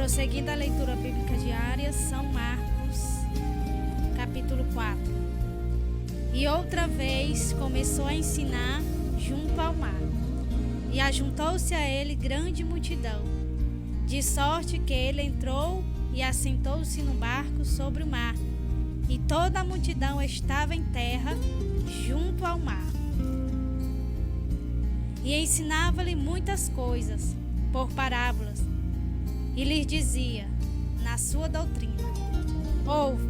Prosseguindo a leitura bíblica diária, São Marcos, capítulo 4. E outra vez começou a ensinar junto ao mar, e ajuntou-se a ele grande multidão, de sorte que ele entrou e assentou-se no barco sobre o mar, e toda a multidão estava em terra junto ao mar. E ensinava-lhe muitas coisas por parábolas, e lhes dizia na sua doutrina: ouve,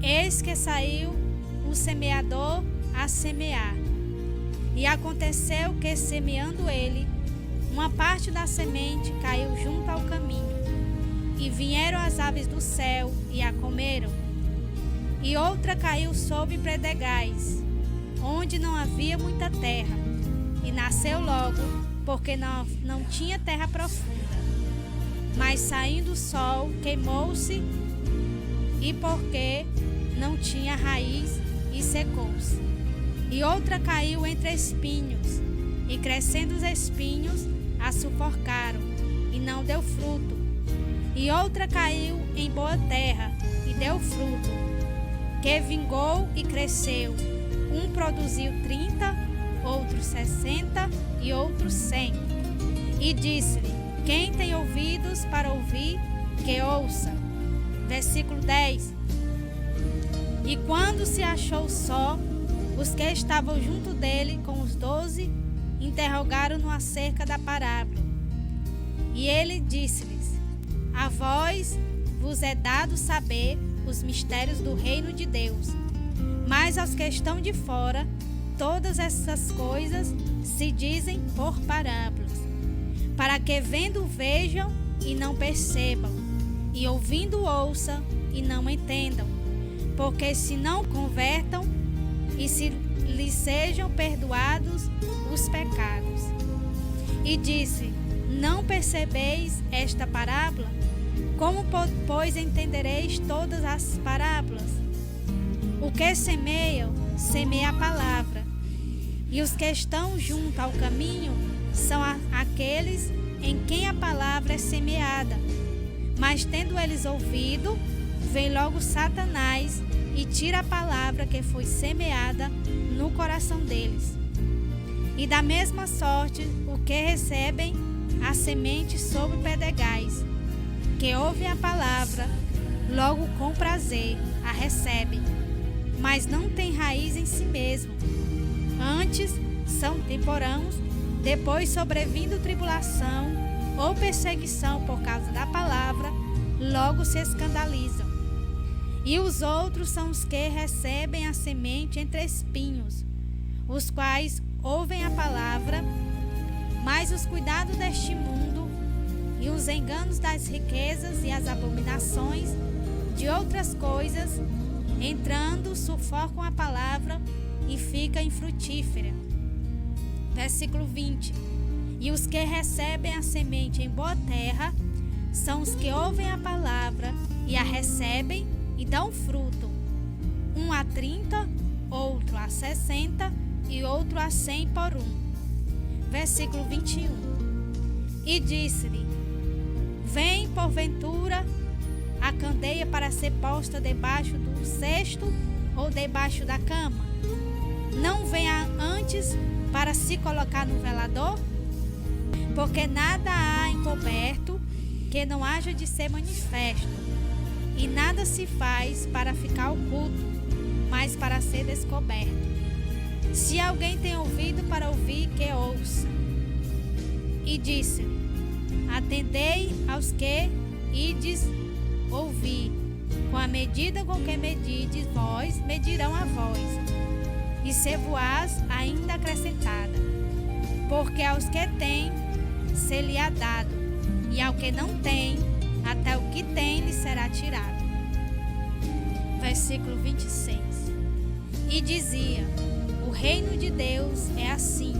eis que saiu o semeador a semear. E aconteceu que, semeando ele, uma parte da semente caiu junto ao caminho, e vieram as aves do céu e a comeram. E outra caiu sobre pedregais, onde não havia muita terra, e nasceu logo, porque não tinha terra profunda. Mas saindo o sol, queimou-se, e porque não tinha raiz, e secou-se. E outra caiu entre espinhos, e crescendo os espinhos, a sufocaram, e não deu fruto. E outra caiu em boa terra, e deu fruto, que vingou e cresceu. Um produziu 30, outro 60 e outro 100. E disse-lhe: quem tem ouvidos para ouvir, que ouça. Versículo 10. E quando se achou só, os que estavam junto dele com os 12 interrogaram-no acerca da parábola. E ele disse-lhes: a vós vos é dado saber os mistérios do reino de Deus, mas aos que estão de fora, todas essas coisas se dizem por parábolas, para que vendo vejam e não percebam, e ouvindo ouçam e não entendam, porque se não convertam e se lhes sejam perdoados os pecados. E disse: não percebeis esta parábola? Como, pois, entendereis todas as parábolas? O que semeiam, semeia a palavra, e os que estão junto ao caminho são aqueles em quem a palavra é semeada. Mas tendo eles ouvido, vem logo Satanás e tira a palavra que foi semeada no coração deles. E da mesma sorte, o que recebem a semente sobre pedregais, que ouvem a palavra, logo com prazer a recebem, mas não têm raiz em si mesmo. Antes são temporãos, depois, sobrevindo tribulação ou perseguição por causa da palavra, logo se escandalizam. E os outros são os que recebem a semente entre espinhos, os quais ouvem a palavra, mas os cuidados deste mundo e os enganos das riquezas e as abominações de outras coisas, entrando, sufocam a palavra e fica infrutífera. Versículo 20. E os que recebem a semente em boa terra são os que ouvem a palavra e a recebem e dão fruto, um a 30, outro a 60 e outro a 100 por um. Versículo 21. E disse-lhe: vem porventura a candeia para ser posta debaixo do cesto ou debaixo da cama? Não venha antes para se colocar no velador? Porque nada há encoberto que não haja de ser manifesto, e nada se faz para ficar oculto, mas para ser descoberto. Se alguém tem ouvido para ouvir, que ouça. E disse-lhe: atendei aos que ides ouvir, com a medida com que medides vós, medirão a vós, e ser-vos-ás ainda acrescentada. Porque aos que têm, ser-lhe-á dado, e ao que não tem, até o que tem lhe será tirado. Versículo 26. E dizia: o reino de Deus é assim,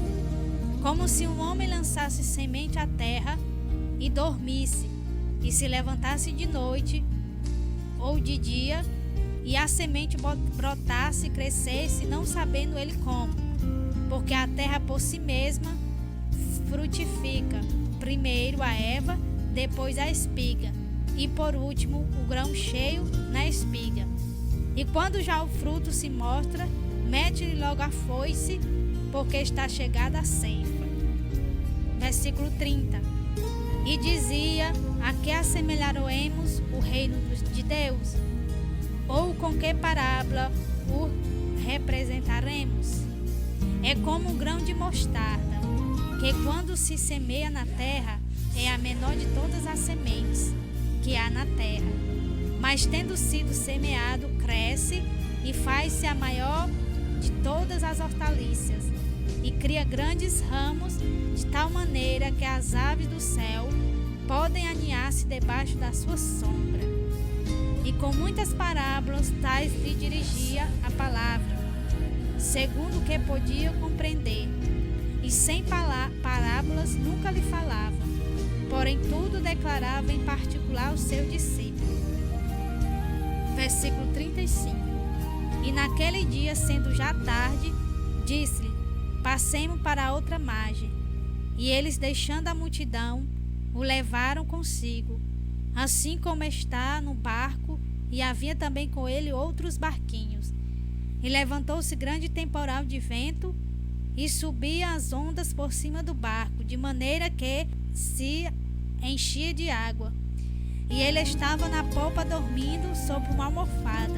como se um homem lançasse semente à terra e dormisse, e se levantasse de noite ou de dia, e a semente brotasse e crescesse, não sabendo ele como, porque a terra por si mesma frutifica, primeiro a erva, depois a espiga, e por último o grão cheio na espiga. E quando já o fruto se mostra, mete-lhe logo a foice, porque está chegada a ceifa. Versículo 30. E dizia: a que assemelharemos o reino de Deus? Ou com que parábola o representaremos? É como um grão de mostarda, que quando se semeia na terra, é a menor de todas as sementes que há na terra. Mas tendo sido semeado, cresce e faz-se a maior de todas as hortaliças, e cria grandes ramos, de tal maneira que as aves do céu podem aninhar-se debaixo da sua sombra. E com muitas parábolas tais lhe dirigia a palavra, segundo o que podia compreender, e sem parábolas nunca lhe falava, porém tudo declarava em particular ao seu discípulo. Versículo 35. E naquele dia, sendo já tarde, disse-lhe: passemos para a outra margem. E eles, deixando a multidão, o levaram consigo, assim como está no barco, e havia também com ele outros barquinhos. E levantou-se grande temporal de vento, e subia as ondas por cima do barco, de maneira que se enchia de água. E ele estava na popa dormindo sobre uma almofada.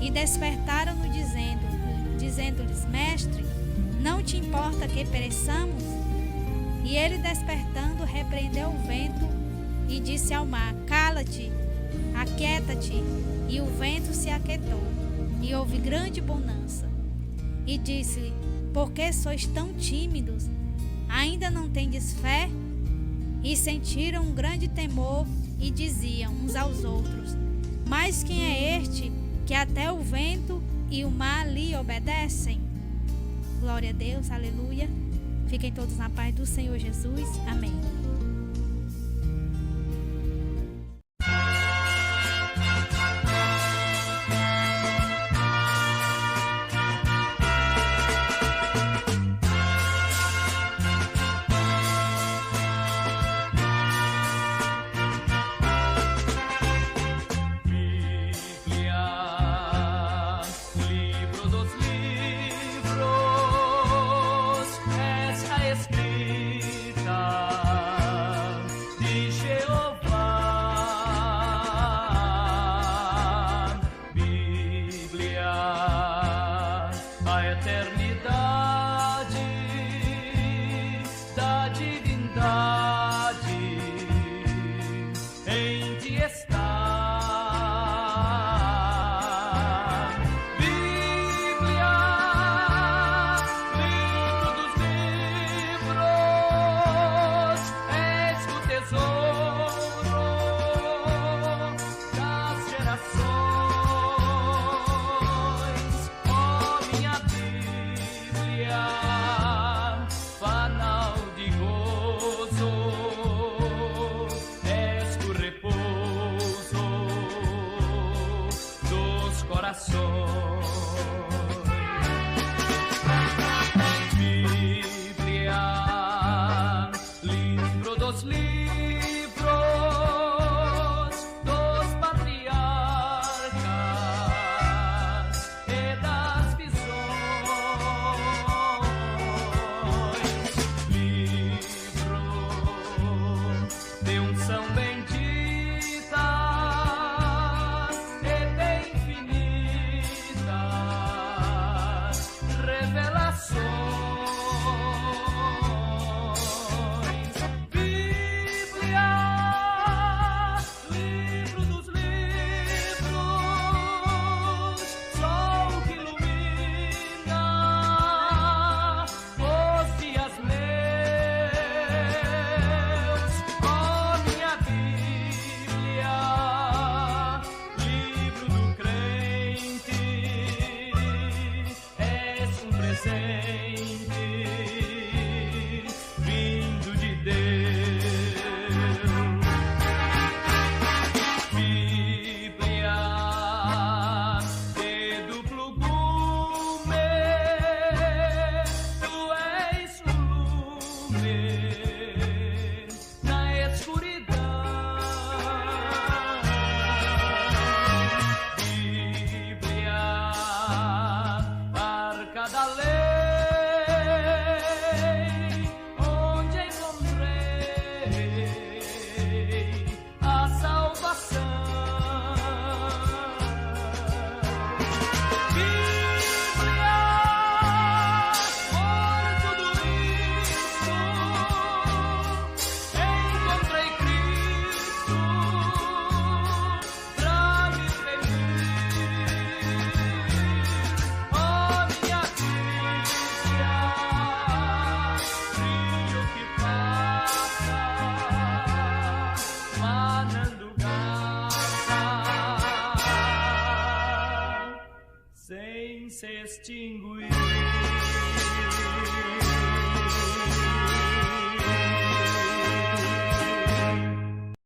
E despertaram-no dizendo-lhes: Mestre, não te importa que pereçamos? E ele, despertando, repreendeu o vento e disse ao mar: Cala-te, aquieta-te. E o vento se aquietou, e houve grande bonança. E disse-lhe: Por que sois tão tímidos? Ainda não tendes fé? E sentiram um grande temor, e diziam uns aos outros: Mas quem é este, que até o vento e o mar lhe obedecem? Glória a Deus, aleluia. Fiquem todos na paz do Senhor Jesus. Amém. Bíblia, livro dos livros, dos patriarcas e das visões. Livro de unção bendita e de infinitas revelações. Bíblia, livro dos livros, sol que ilumina os dias meus. Ó minha Bíblia, livro do crente, és um presente vindo de Deus.